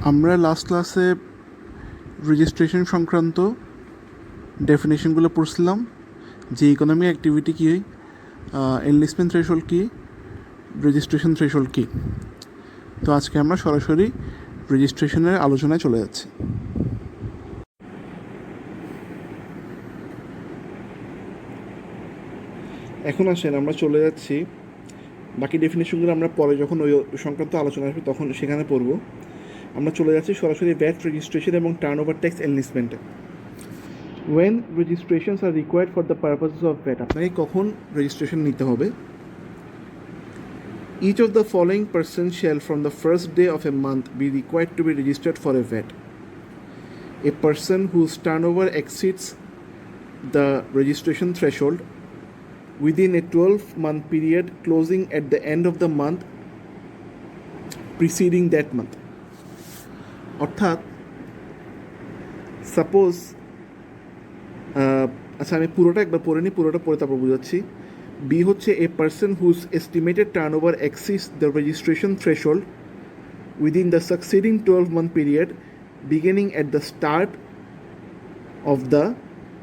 আমরা লাস্ট ক্লাসে রেজিস্ট্রেশন সংক্রান্ত ডেফিনেশনগুলো পড়ছিলাম, যে ইকোনমিক অ্যাক্টিভিটি কী, এনলিস্টমেন্ট থ্রেশহোল্ড কী, রেজিস্ট্রেশন থ্রেশহোল্ড কী। তো আজকে আমরা সরাসরি রেজিস্ট্রেশনের আলোচনায় চলে যাচ্ছি। এখন আসেন আমরা চলে যাচ্ছি, বাকি ডেফিনেশনগুলো আমরা পরে যখন ওই সংক্রান্ত আলোচনা আসবে তখন সেখানে পড়ব। আমরা চলে যাচ্ছি সরাসরি ভ্যাট রেজিস্ট্রেশন এবং টার্ন ওভার ট্যাক্স এনলিস্টমেন্টে। When registrations are required for the purposes of VAT, আপনাকে কখন রেজিস্ট্রেশন নিতে হবে? Each of the following persons shall from the first day of a month be required to be registered for a VAT. A person whose turnover exceeds the registration threshold within a 12-month period closing at the end of the month preceding that month. অর্থাৎ suppose আচ্ছা আমি পুরোটা একবার পড়ে নিই, পুরোটা পড়ে তারপর বুঝাচ্ছি। বি হচ্ছে a person whose estimated turnover exceeds the registration threshold within the succeeding 12-month period beginning at the start of the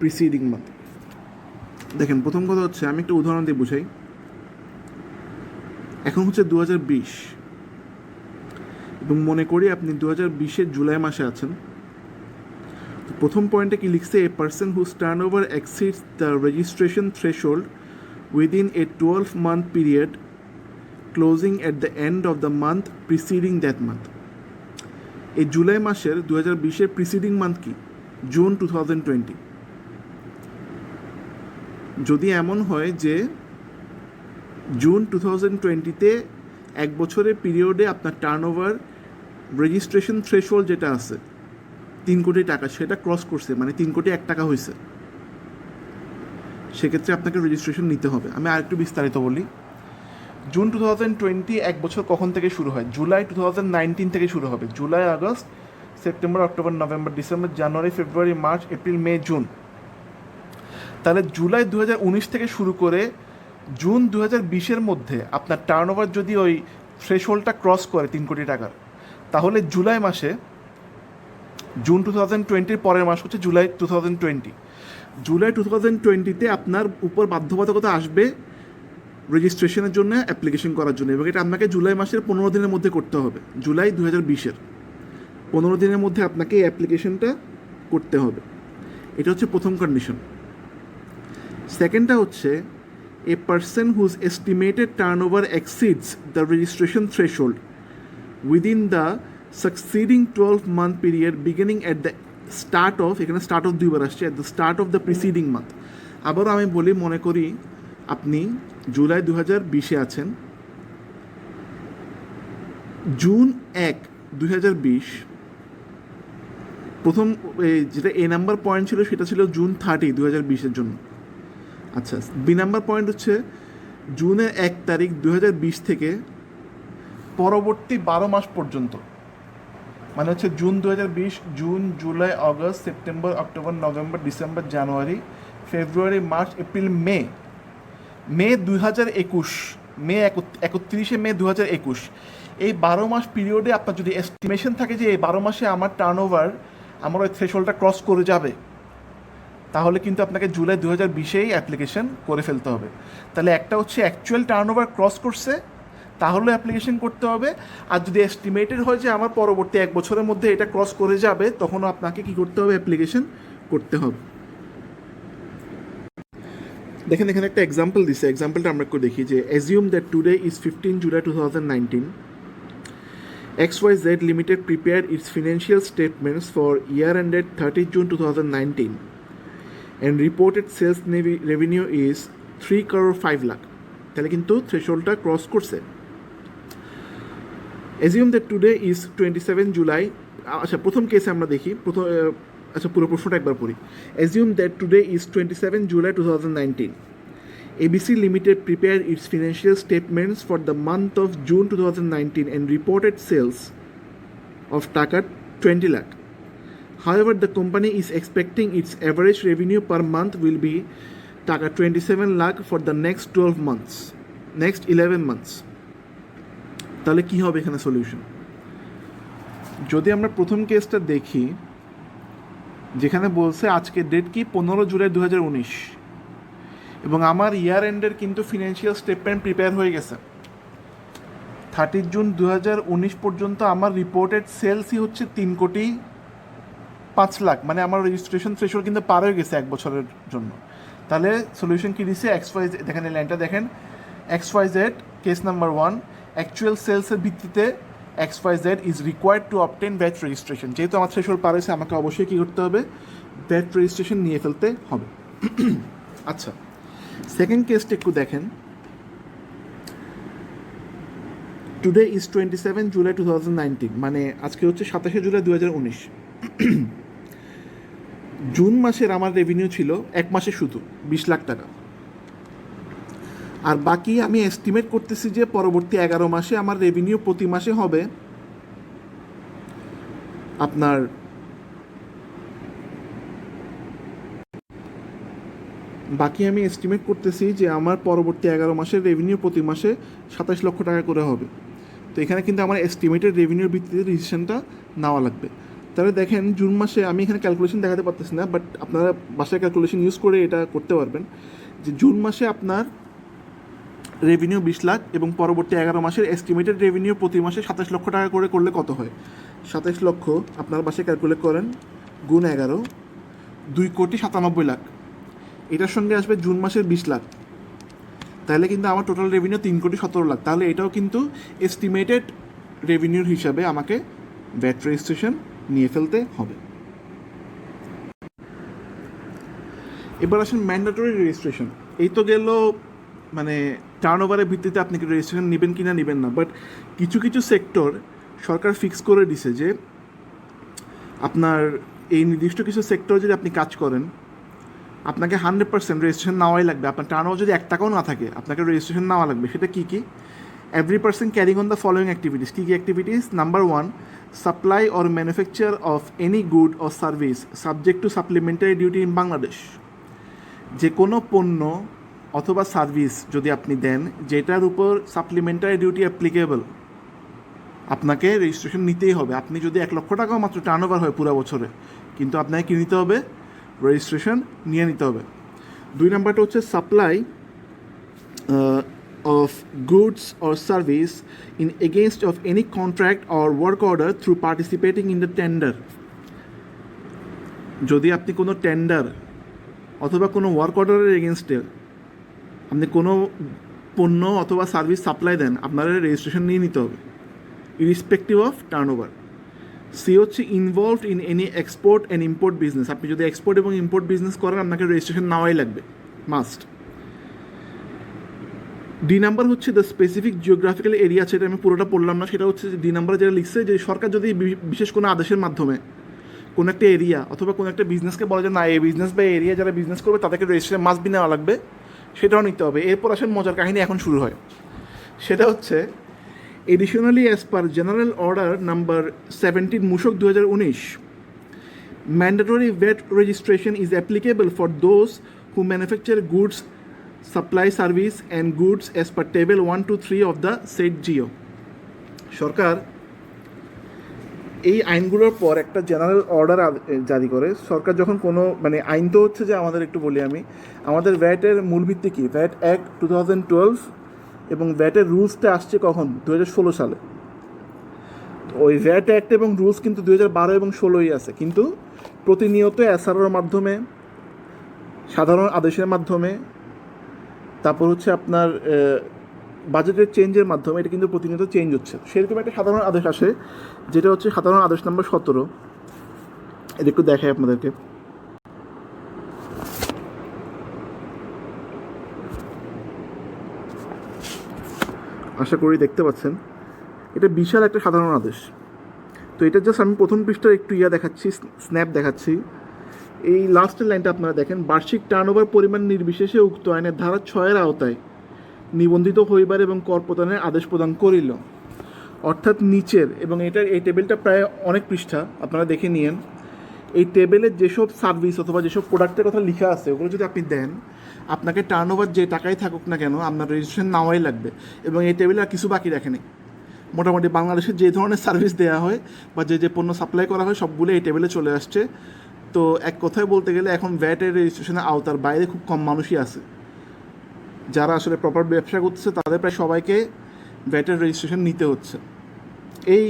preceding month. দেখেন, প্রথম কথা হচ্ছে, আমি একটা উদাহরণ দিয়ে বুঝাই। এখন হচ্ছে 2020 এবং মনে করি আপনি 2020-এর জুলাই মাসে আছেন। তো প্রথম পয়েন্টে কি লিখছে? A person whose turnover exceeds the registration threshold within a 12-month period closing at the end of the month preceding that month. এই জুলাই মাসের 2020-এর প্রিসিডিং মান্থ কি? জুন 2020। যদি এমন হয় যে জুন 2020-তে এক বছরের পিরিয়ডে আপনার টার্ন ওভার রেজিস্ট্রেশন থ্রেশহোল্ড যেটা আছে 3 কোটি টাকা, সেটা ক্রস করছে, মানে 3 কোটি 1 টাকা হয়েছে, সেক্ষেত্রে আপনাকে রেজিস্ট্রেশন নিতে হবে। আমি আরেকটু বিস্তারিত বলি। জুন 2020 এক বছর কখন থেকে শুরু হয়? জুলাই 2019 থেকে শুরু হবে। July, August, September, October, November, December, January, February, March, April, May, June. তাহলে জুলাই 2019 থেকে শুরু করে জুন 2020-এর মধ্যে আপনার টার্ন ওভার যদি ওই থ্রেশহোল্ডটা ক্রস করে 3 কোটি টাকার, তাহলে জুলাই মাসে, জুন 2020-র পরের মাস হচ্ছে জুলাই 2020, জুলাই 2020-তে আপনার উপর বাধ্যবাধকতা আসবে রেজিস্ট্রেশনের জন্য অ্যাপ্লিকেশন করার জন্য, এবং এটা আপনাকে জুলাই মাসের 15 দিনের মধ্যে করতে হবে। জুলাই 2020-এর 15 দিনের মধ্যে আপনাকে এই অ্যাপ্লিকেশনটা করতে হবে। এটা হচ্ছে প্রথম কন্ডিশন। সেকেন্ডটা হচ্ছে a person whose estimated turnover exceeds the registration threshold within the succeeding 12-month period beginning at the start of, এখানে স্টার্ট অফ 2 বার আসছে, at the start of the preceding month. আবারও আমি বলি, মনে করি আপনি জুলাই 2020-এ আছেন, জুন 1, 2020 প্রথম যেটা এ নাম্বার পয়েন্ট ছিল সেটা ছিল জুন 30, 2020-এর জন্য। আচ্ছা, বি নাম্বার পয়েন্ট হচ্ছে জুনের 1 তারিখ 2020 থেকে পরবর্তী 12 মাস পর্যন্ত, মানে হচ্ছে June 2020, June, July, August, September, October, November, December, January, February, March, April, May, May 2021, May 31শে মে 2021, এই 12 মাস পিরিয়ডে আপনার যদি এস্টিমেশন থাকে যে এই 12 মাসে আমার টার্ন ওভার আমার ওই থ্রেশহোল্ডটা ক্রস করে যাবে, তাহলে কিন্তু আপনাকে জুলাই 2020-এই অ্যাপ্লিকেশন করে ফেলতে হবে। তাহলে একটা হচ্ছে অ্যাকচুয়াল টার্ন ওভার ক্রস করছে, তাহলে অ্যাপ্লিকেশন করতে হবে। আর যদি এস্টিমেটেড হয় যে আমার পরবর্তী 1 বছরের মধ্যে এটা ক্রস করে যাবে, তখনও আপনাকে কি করতে হবে? অ্যাপ্লিকেশন করতে হবে। দেখেন, এখানে একটা এক্সাম্পল দিছে, এক্সাম্পলটা আমরা একটু দেখি যে assume that today is 15 July 2019, XYZ Limited prepared its financial statements for year ended 30 June 2019 and reported sales revenue is 3 crore 5 lakh, তাহলে কিন্তু থ্রেশহোল্ডটা ক্রস করছে। Assume that today is 27 July, আচ্ছা প্রথম কেসে আমরা দেখি, আচ্ছা পুরো প্রশ্নটা একবার পড়ি। Assume that today is 27 July 2019, ABC Limited prepared its financial statements for the month of June 2019 and reported sales of টাকা 20 lakh. However, the company is expecting its average revenue per month will be টাকা 27 lakh for the next 12 months, next 11 months. তাহলে কি হবে এখানে solution? যদি আমরা প্রথম কেসটা দেখি, যেখানে বলছে আজকের ডেট কি 15 জুলাই 2019, এবং আমার ইয়ার এন্ডের কিন্তু ফিনান্সিয়াল স্টেটমেন্ট প্রিপেয়ার হয়ে গেছে। 30 জুন 2019 পর্যন্ত আমার রিপোর্টেড সেলসই হচ্ছে 3,05,00,000, মানে আমার রেজিস্ট্রেশন থ্রেশহোল্ড কিন্তু পার হয়ে গেছে 1 বছরের জন্য। তাহলে সলিউশন কি দিছে, XYZ, দেখেন এই লাইনটা দেখেন, XYZ কেস নাম্বার 1, অ্যাকচুয়াল সেলসের ভিত্তিতে XYZ is required to obtain VAT registration. যেহেতু আমার থ্রেশহোল্ড পার হয়েছে, আমাকে অবশ্যই কী করতে হবে, ভ্যাট রেজিস্ট্রেশন নিয়ে ফেলতে হবে। আচ্ছা, সেকেন্ড কেসটা একটু দেখেন। টুডে ইজ 27 জুলাই 2019, মানে আজকে হচ্ছে 27 জুলাই 2019। জুন মাসের আমার রেভিনিউ ছিল 1 মাসে শুধু 20 লাখ টাকা, আর বাকি আমি এস্টিমেট করতেছি যে পরবর্তী 11 মাসে আমার রেভিনিউ প্রতি মাসে হবে আপনার আমি এস্টিমেট করতেছি যে আমার পরবর্তী 11 মাসের রেভিনিউ প্রতি মাসে 27 লক্ষ টাকা করে হবে। তো এখানে কিন্তু আমার এস্টিমেটেড রেভিনিউর ভিত্তিতে ডিসিশনটা নেওয়া লাগবে। তাহলে দেখেন জুন মাসে, আমি এখানে ক্যালকুলেশন দেখাতে পারতেছি না, বাট আপনারা বাসায় ক্যালকুলেশন ইউজ করে এটা করতে পারবেন যে জুন মাসে আপনার রেভিনিউ 20 লাখ এবং পরবর্তী 11 মাসের এস্টিমেটেড রেভিনিউ প্রতি মাসে 27 লক্ষ টাকা করে করলে কত হয়? 27 লক্ষ আপনার বাসায় ক্যালকুলেট করেন, গুণ 11, 2,97,00,000। এটার সঙ্গে আসবে জুন মাসের 20 লাখ, তাহলে কিন্তু আমার টোটাল রেভিনিউ 3,17,00,000। তাহলে এটাও কিন্তু এস্টিমেটেড রেভিনিউর হিসাবে আমাকে ভ্যাট রেজিস্ট্রেশন নিয়ে ফেলতে হবে। এবার আসেন ম্যান্ডেটরি রেজিস্ট্রেশন। এই তো গেল মানে টার্নওভারের ভিত্তিতে আপনি কি রেজিস্ট্রেশন নেবেন কি না নেবেন না, বাট কিছু কিছু সেক্টর সরকার ফিক্স করে দিছে যে আপনার এই নির্দিষ্ট কিছু সেক্টর যদি আপনি কাজ করেন, আপনাকে 100% রেজিস্ট্রেশন নেওয়াই লাগবে। আপনার টার্নওভার যদি 1 টাকাও না থাকে, আপনাকে রেজিস্ট্রেশন নেওয়া লাগবে। সেটা কী কী? Every person carrying on the following activities. কী কী activities? Number 1, supply or manufacture of any good or service subject to supplementary duty in Bangladesh. যে কোনো পণ্য অথবা সার্ভিস যদি আপনি দেন যেটার উপর সাপ্লিমেন্টারি ডিউটি অ্যাপ্লিকেবল, আপনাকে রেজিস্ট্রেশন নিতেই হবে। আপনি যদি 1 লক্ষ টাকাও মাত্র টার্নওভার হয় পুরো বছরে, কিন্তু আপনাকে কী নিতে হবে? রেজিস্ট্রেশন নিয়ে নিতে হবে। 2 নাম্বারটা হচ্ছে supply of goods or service in against of any contract or work order through participating in the tender. যদি আপনি কোনো টেন্ডার অথবা কোনো ওয়ার্ক অর্ডারের এগেনস্টে আপনি কোনো পণ্য অথবা সার্ভিস সাপ্লাই দেন, আপনার রেজিস্ট্রেশন নিয়ে নিতে হবে ইরিসপেক্টিভ অফ টার্নওভার। সি হচ্ছে involved in any export and import business. আপনি যদি এক্সপোর্ট এবং ইম্পোর্ট বিজনেস করেন, আপনাকে রেজিস্ট্রেশন নেওয়াই লাগবে, মাস্ট। ডি নাম্বার হচ্ছে দ্য স্পেসিফিক জিওগ্রাফিক্যাল এরিয়া, সেটা আমি পুরোটা পড়লাম না। সেটা হচ্ছে ডি নাম্বারে যেটা লিখছে যে সরকার যদি বিশেষ কোনো আদেশের মাধ্যমে কোনো একটা এরিয়া অথবা কোনো একটা বিজনেসকে বলে যে না, এই বিজনেস বা এরিয়া যারা বিজনেস করবে তাদেরকে রেজিস্ট্রেশন মাস্ট বি নেওয়া লাগবে, সেটাও নিতে হবে। এরপর আসেন মজার কাহিনী এখন শুরু হয়। সেটা হচ্ছে additionally as per general order number 17 মূসক 2019, mandatory VAT registration is applicable for those who manufacture goods, supply service and goods as per table 1 to 3 of the said GO. সরকার এই আইনগুলোর পর একটা জেনারেল অর্ডার জারি করে। সরকার যখন কোনো মানে আইন তো হচ্ছে যে আমাদের একটু বলি আমি, আমাদের ভ্যাটের মূল ভিত্তি কী? ভ্যাট অ্যাক্ট 2012, এবং ভ্যাটের রুলসটা আসছে কখন? 2016 সালে। ওই ভ্যাট অ্যাক্ট এবং রুলস কিন্তু 2012 এবং 2016ই আছে, কিন্তু প্রতিনিয়ত এসআরওর মাধ্যমে, সাধারণ আদেশের মাধ্যমে, তারপর হচ্ছে আপনার বাজেটের চেঞ্জের মাধ্যমে এটা কিন্তু প্রতিনিয়ত চেঞ্জ হচ্ছে। সেরকম একটা সাধারণ আদেশ আসে, যেটা হচ্ছে সাধারণ আদেশ নম্বর 17। এটা একটু দেখাই আপনাদেরকে। আশা করি দেখতে পাচ্ছেন, এটা বিশাল একটা সাধারণ আদেশ। তো এটা জাস্ট আমি প্রথম পৃষ্ঠার একটু দেখাচ্ছি, স্ন্যাপ দেখাচ্ছি। এই লাস্টের লাইনটা আপনারা দেখেন, বার্ষিক টার্নওভার পরিমাণ নির্বিশেষে উক্ত আইনের ধারা 6-এর আওতায় নিবন্ধিত হইবার এবং কর প্রদানের আদেশ প্রদান করিল। অর্থাৎ নিচের, এবং এই টেবিলটা প্রায় অনেক পৃষ্ঠা, আপনারা দেখে নিয়েন। এই টেবিলে যেসব সার্ভিস অথবা যেসব প্রোডাক্টের কথা লেখা আছে ওগুলো যদি আপনি দেন, আপনাকে টার্নওভার যে টাকাই থাকুক না কেন আপনার রেজিস্ট্রেশন নেওয়াই লাগবে। এবং এই টেবিলে আর কিছু বাকি রাখে নেই। মোটামুটি বাংলাদেশে যে ধরনের সার্ভিস দেওয়া হয় বা যে পণ্য সাপ্লাই করা হয় সবগুলো এই টেবিলে চলে আসছে। তো এক কথায় বলতে গেলে এখন ভ্যাটের রেজিস্ট্রেশনের আওতার বাইরে খুব কম মানুষই আছে। যারা আসলে প্রপার ব্যবসা করতেছে তাদের প্রায় সবাইকে ভ্যাটের রেজিস্ট্রেশন নিতে হচ্ছে। এই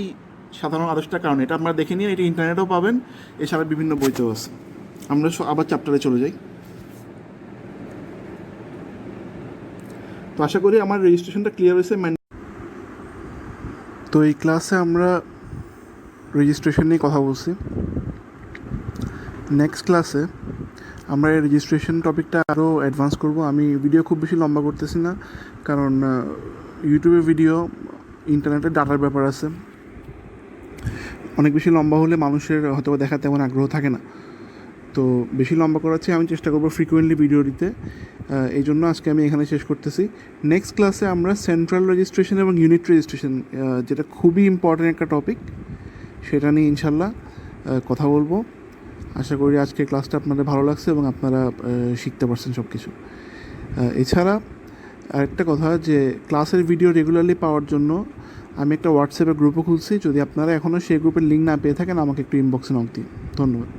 সাধারণ আদেশটার কারণে এটা আপনারা দেখে নিয়ে এটা ইন্টারনেটেও পাবেন, এছাড়া বিভিন্ন বইতেও আছে। আমরা আবার চ্যাপ্টারে চলে যাই। তো আশা করি আমার রেজিস্ট্রেশনটা ক্লিয়ার হয়েছে। তো এই ক্লাসে আমরা রেজিস্ট্রেশন নিয়ে কথা বলছি। নেক্সট ক্লাসে আমরা এই রেজিস্ট্রেশন টপিকটা আরও অ্যাডভান্স করব। আমি ভিডিও খুব বেশি লম্বা করতেছি না, কারণ ইউটিউবে ভিডিও, ইন্টারনেটে ডাটার ব্যাপার আছে। অনেক বেশি লম্বা হলে মানুষের হয়তো দেখার তেমন আগ্রহ থাকে না। তো বেশি লম্বা করাচ্ছি, আমি চেষ্টা করবো ফ্রিকোয়েন্টলি ভিডিও দিতে। এই জন্য আজকে আমি এখানে শেষ করতেছি। নেক্সট ক্লাসে আমরা সেন্ট্রাল রেজিস্ট্রেশন এবং ইউনিট রেজিস্ট্রেশন, যেটা খুবই ইম্পর্ট্যান্ট একটা টপিক, সেটা নিয়ে ইনশাল্লাহ কথা বলবো। আশা করি আজকের ক্লাসটা আপনাদের ভালো লাগছে এবং আপনারা শিখতে পারছেন সব কিছু। এছাড়া আরেকটা কথা, যে ক্লাসের ভিডিও রেগুলারলি পাওয়ার জন্য আমি একটা হোয়াটসঅ্যাপে গ্রুপও খুলছি। যদি আপনারা এখনও সেই গ্রুপের লিঙ্ক না পেয়ে থাকেন আমাকে একটু ইনবক্সে নক দিন। ধন্যবাদ।